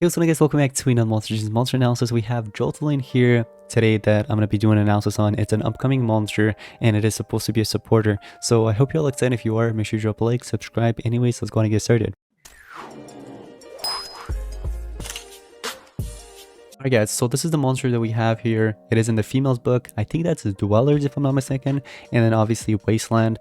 Hey, what's up guys, welcome back to another monster analysis. We have Joltlene here today that I'm going to be doing an analysis on. It's an upcoming monster and it is supposed to be a supporter. So I hope you're all excited. If you are, make sure you drop a like, subscribe. Anyways, let's go on and get started. Alright guys, so this is the monster that we have here. It is in the females book. I think that's Dwellers if I'm not mistaken. And then obviously Wasteland.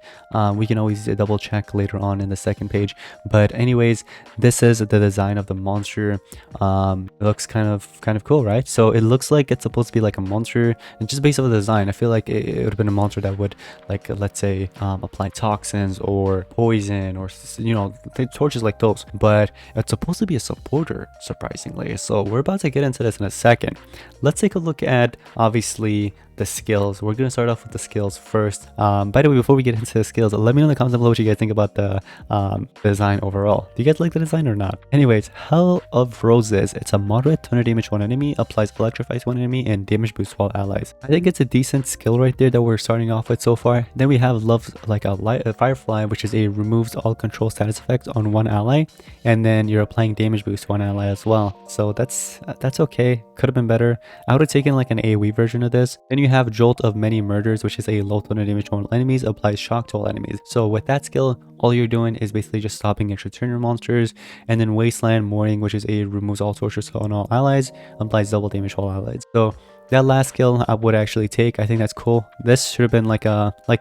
We can always double check later on in the second page. But anyways, this is the design of the monster. It looks kind of cool, right? So it looks like it's supposed to be like a monster. And just based on the design, I feel like it would have been a monster that would, like, let's say, apply toxins or poison or, you know, torches like those. But it's supposed to be a supporter, surprisingly. So we're about to get into this in a second. Let's take a look at obviously the skills. We're going to start off with the skills first. By the way, before we get into the skills, let me know in the comments below what you guys think about the design overall. Do you guys like the design or not? Anyways, Hell of Roses. It's a moderate thunder damage to one enemy, applies electrifies one enemy, and damage boosts all allies. I think it's a decent skill right there that we're starting off with so far. Then we have Love's like a Firefly, which is a removes all control status effects on one ally, and then you're applying damage boost to one ally as well. So that's okay. Could have been better. I would have taken like an AoE version of this. Then you have Jolt of Many Murders, which is a low thunder damage to all enemies, applies shock to all enemies. So with that skill, all you're doing is basically just stopping extra turner monsters. And then Wasteland Mourning, which is a removes all tortures on all allies, applies double damage to all allies. So that last skill I would actually take. I think that's cool. This should have been like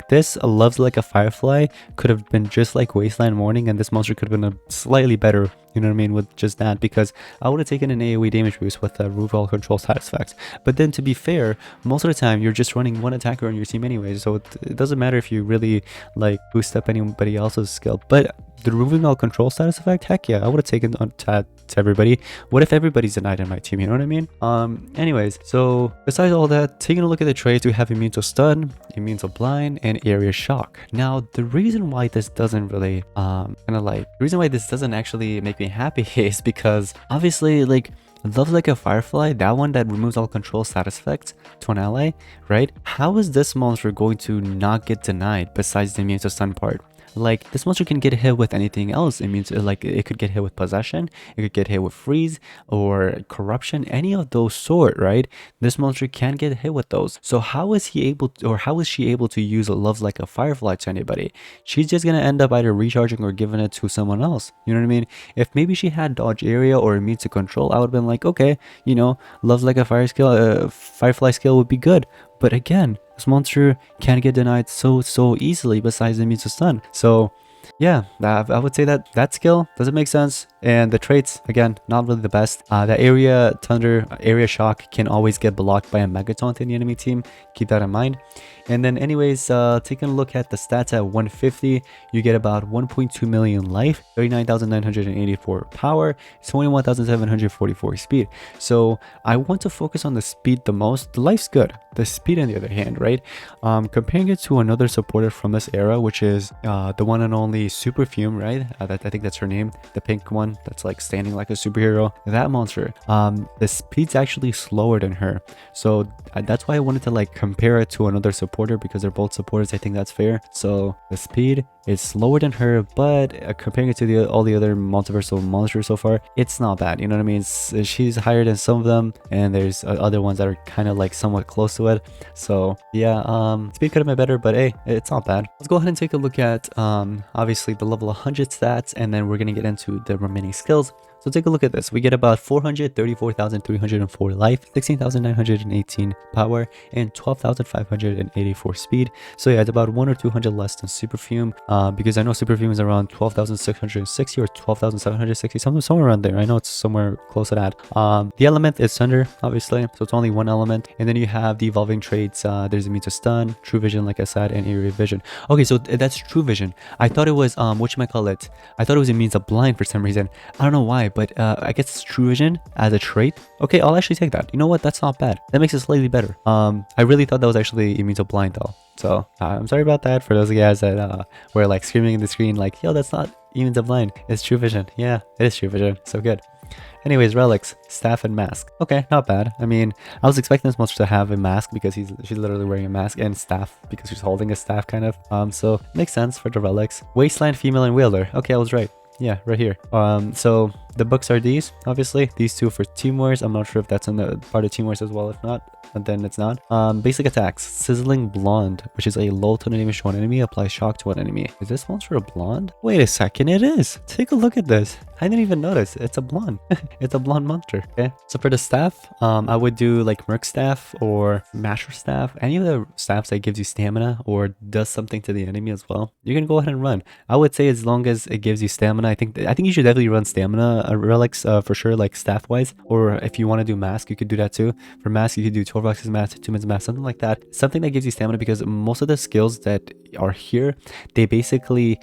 this loves like a Firefly could have been just like Wasteland Mourning, and this monster could have been a slightly better, you know what I mean, with just that, because I would have taken an AoE damage boost with remove all control status effects. But then to be fair, most of the time you're just running one attacker on your team anyway, so it doesn't matter if you really like boost up anybody else's skill. But the removing all control status effect, heck yeah, I would have taken on to everybody. What if everybody's denied in my team, you know what I mean? Anyways, so besides all that, taking a look at the traits, we have immune to stun, immune to blind, and area shock. Now the reason why this doesn't really the reason why this doesn't actually make me happy is because obviously, like, Love like a Firefly, that one that removes all control status effects to an ally, right? How is this monster going to not get denied besides the immune to stun part? Like, this monster can get hit with anything else. It means, like, it could get hit with possession, it could get hit with freeze or corruption, any of those sort, right? This monster can get hit with those. So how is he able to, or how is she able to use Loves like a Firefly to anybody? She's just gonna end up either recharging or giving it to someone else, you know what I mean? If maybe she had dodge area or immune to control, I would have been like, okay, you know, Loves like a Firefly skill would be good. But again, this monster can't get denied so easily besides the immune to stun. So yeah, I would say that that skill doesn't make sense. And the traits, again, not really the best. The area thunder, area shock can always get blocked by a megataunt in the enemy team. Keep that in mind. And then anyways, taking a look at the stats at 150, you get about 1.2 million life, 39,984 power, 21,744 speed. So I want to focus on the speed the most. The life's good. The speed on the other hand, right? Comparing it to another supporter from this era, which is the one and only Superfume, right? I think that's her name, the pink one that's like standing like a superhero. That monster, the speed's actually slower than her. So that's why I wanted to like compare it to another supporter, because they're both supporters. I think that's fair. So the speed is slower than her, but comparing it to all the other multiversal monsters so far, it's not bad, you know what I mean? She's higher than some of them, and there's other ones that are kind of like somewhat close to it. So yeah, speed could have been better, but hey, it's not bad. Let's go ahead and take a look at obviously the level 100 stats, and then we're gonna get into the remaining skills. So take a look at this. We get about 434,304 life, 16,918 power, and 12,584 speed. So yeah, it's about 1 or 200 less than Superfume, because I know Superfume is around 12,660 or 12,760, somewhere around there. I know it's somewhere close to that. The element is Thunder, obviously, so it's only one element. And then you have the evolving traits. There's immune to stun, True Vision, like I said, and Area Vision. Okay, so that's True Vision. I thought it was whatchamacallit. I thought it was immune to blind for some reason. I don't know why, but I guess it's True Vision as a trait. Okay, I'll actually take that. You know what? That's not bad. That makes it slightly better. I really thought that was actually immune to blind though. So I'm sorry about that for those guys that were like screaming in the screen like, yo, that's not immune to blind. It's True Vision. Yeah, it is True Vision. So good. Anyways, relics, staff, and mask. Okay, not bad. I mean, I was expecting this monster to have a mask because she's literally wearing a mask, and staff because she's holding a staff kind of. So makes sense for the relics. Wasteland, female, and wielder. Okay, I was right. Yeah, right here. So the books are these, obviously. These two for Team Wars. I'm not sure if that's in the part of Team Wars as well. If not, then it's not. Basic attacks. Sizzling Blonde, which is a low tone damage to one enemy, applies shock to one enemy. Is this monster a blonde? Wait a second, it is. Take a look at this. I didn't even notice. It's a blonde. It's a blonde monster. Okay. So for the staff, I would do like Merc Staff or Masher Staff. Any of the staffs that gives you stamina or does something to the enemy as well. You can go ahead and run. I would say as long as it gives you stamina, I think you should definitely run stamina relics for sure, like staff wise. Or if you want to do mask, you could do that too. For mask, you could do 12 boxes mask, 2 minutes mask, something like that. Something that gives you stamina, because most of the skills that are here, they basically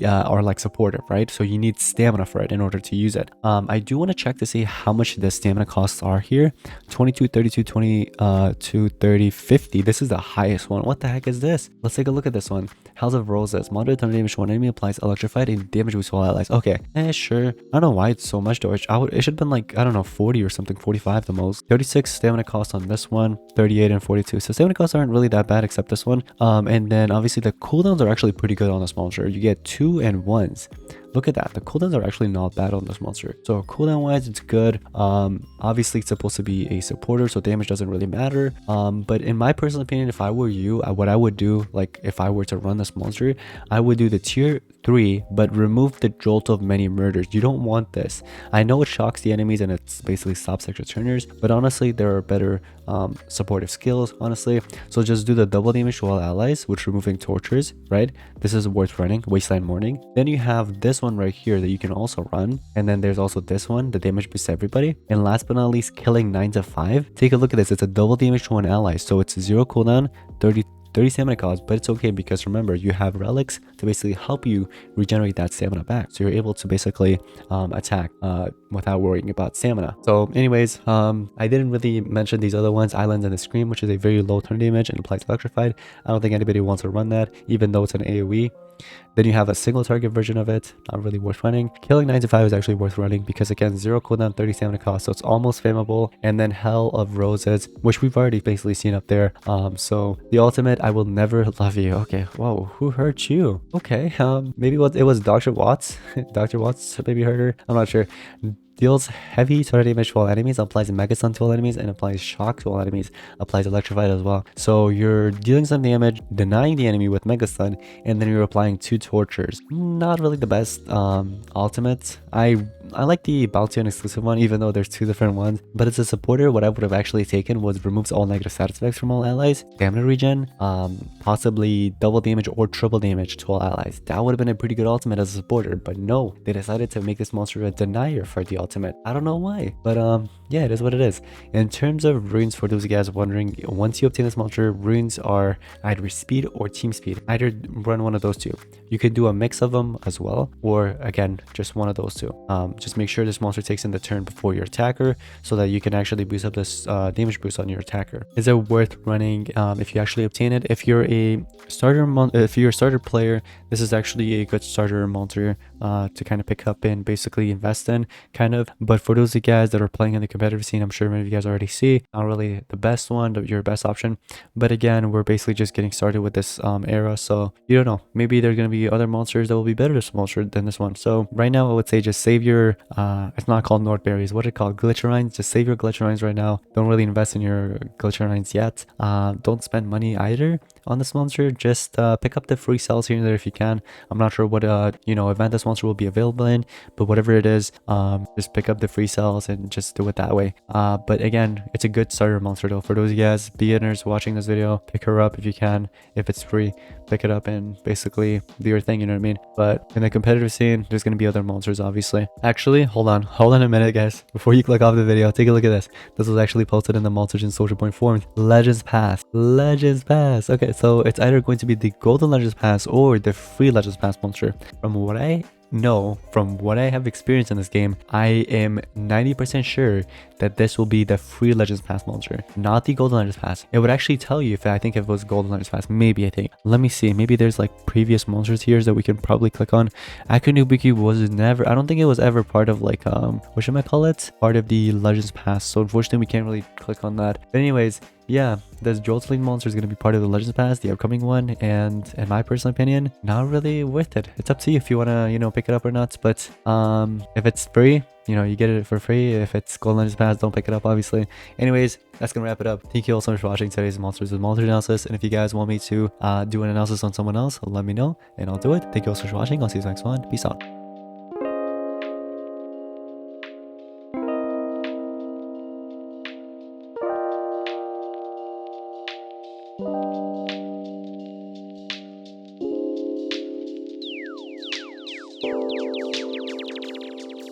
are like supportive, right? So you need stamina for it in order to use it. I do want to check to see how much the stamina costs are here. 22, 32, 22, 30, 50. This is the highest one. What the heck is this? Let's take a look at this one. House of Roses. Moderate thunder damage to one enemy, applies electrified and damage boost to all allies. Okay, sure. I don't know why it's so much though. It should have been like, I don't know, 40 or something, 45 the most. 36 stamina cost on this one, 38 and 42. So stamina costs aren't really that bad except this one. And then obviously the cooldowns are actually pretty good on this monster. You get 2 and 1s. Look at that. The cooldowns are actually not bad on this monster. So cooldown wise, it's good. Obviously it's supposed to be a supporter, so damage doesn't really matter. But in my personal opinion, if I were you, what I would do, like if I were to run this monster, I would do the tier 3, but remove the Jolt of Many Murders. You don't want this. I know it shocks the enemies and it's basically stops extra turners, but honestly, there are better supportive skills, honestly. So just do the double damage to all allies, which removing tortures, right? This is worth running. Wasteland Morning. Then you have this one right here that you can also run, and then there's also this one, the damage boosts everybody. And last but not least, killing 9 to 5. Take a look at this. It's a double damage to one ally, so it's 0 cooldown, 30 stamina cost, but it's okay because remember, you have relics to basically help you regenerate that stamina back, so you're able to basically attack without worrying about stamina. So anyways, I didn't really mention these other ones. Islands and the Scream, which is a very low turn damage and applies electrified. I don't think anybody wants to run that, even though it's an AoE. Then you have a single target version of it, not really worth running. Killing 9 to 5 is actually worth running because again, 0 cooldown, 30 stamina cost, so it's almost fameable. And then Hell of Roses, which we've already basically seen up there. So the ultimate, I will never love you. Okay, whoa, who hurt you? Okay, maybe it was Dr. Watts. Dr. Watts maybe hurt her, I'm not sure. Deals heavy total damage to all enemies, applies Mega Stun to all enemies, and applies shock to all enemies, applies electrified as well. So you're dealing some damage, denying the enemy with Mega Stun, and then you're applying 2 tortures. Not really the best ultimate. I like the bounty on exclusive one, even though there's 2 different ones. But as a supporter, what I would have actually taken was removes all negative status effects from all allies, stamina regen, possibly double damage or triple damage to all allies. That would have been a pretty good ultimate as a supporter, but no, they decided to make this monster a denier for the ultimate. I don't know why, but yeah, it is what it is. In terms of runes, for those of you guys wondering, once you obtain this monster, runes are either speed or team speed. Either run one of those 2. You could do a mix of them as well, or again, just one of those 2. Just make sure this monster takes in the turn before your attacker, so that you can actually boost up this damage boost on your attacker. Is it worth running if you actually obtain it? If you're a starter player, this is actually a good starter monster to kind of pick up and basically invest in, kind of. But for those of you guys that are playing in the competitive scene, I'm sure many of you guys already see, not really the best one, your best option. But again, we're basically just getting started with this era, so you don't know, maybe there's going to be other monsters that will be better this monster than this one. So right now I would say just save your it's not called Nordberries, what are it called, Glitcherines. Just save your Glitcherines right now. Don't really invest in your Glitcherines yet. Don't spend money either on this monster. Just pick up the free cells here and there if you can. I'm not sure what event this monster will be available in, but whatever it is, just pick up the free cells and just do it that way. But again, it's a good starter monster though. For those of you guys beginners watching this video, pick her up if you can. If it's free, pick it up and basically do your thing, you know what I mean? But in the competitive scene, there's going to be other monsters, obviously. Actually, hold on a minute, guys. Before you click off the video, take a look at this. This was actually posted in the Multigen Social Point forums. Legends Pass. Okay, so it's either going to be the Golden Legends Pass or the free Legends Pass monster. From what I know, from what I have experienced in this game, I am 90% sure that this will be the free Legends Pass monster, not the Golden Legends Pass. It would actually tell you if it was Golden Legends Pass, maybe, I think. Let me see, maybe there's like previous monsters here that we can probably click on. Akunubuki was never, I don't think it was ever part of like, what should I call it? Part of the Legends Pass, so unfortunately we can't really click on that. But anyways, yeah, this Joltlene monster is going to be part of the Legends Pass, the upcoming one, and in my personal opinion, not really worth it. It's up to you if you want to, pick it up or not, but if it's free, you get it for free. If it's Gold Legends Pass, don't pick it up, obviously. Anyways, that's going to wrap it up. Thank you all so much for watching today's Monsters with Monster analysis, and if you guys want me to do an analysis on someone else, let me know, and I'll do it. Thank you all so much for watching. I'll see you next one. Peace out.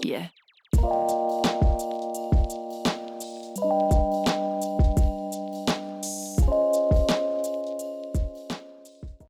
Yeah.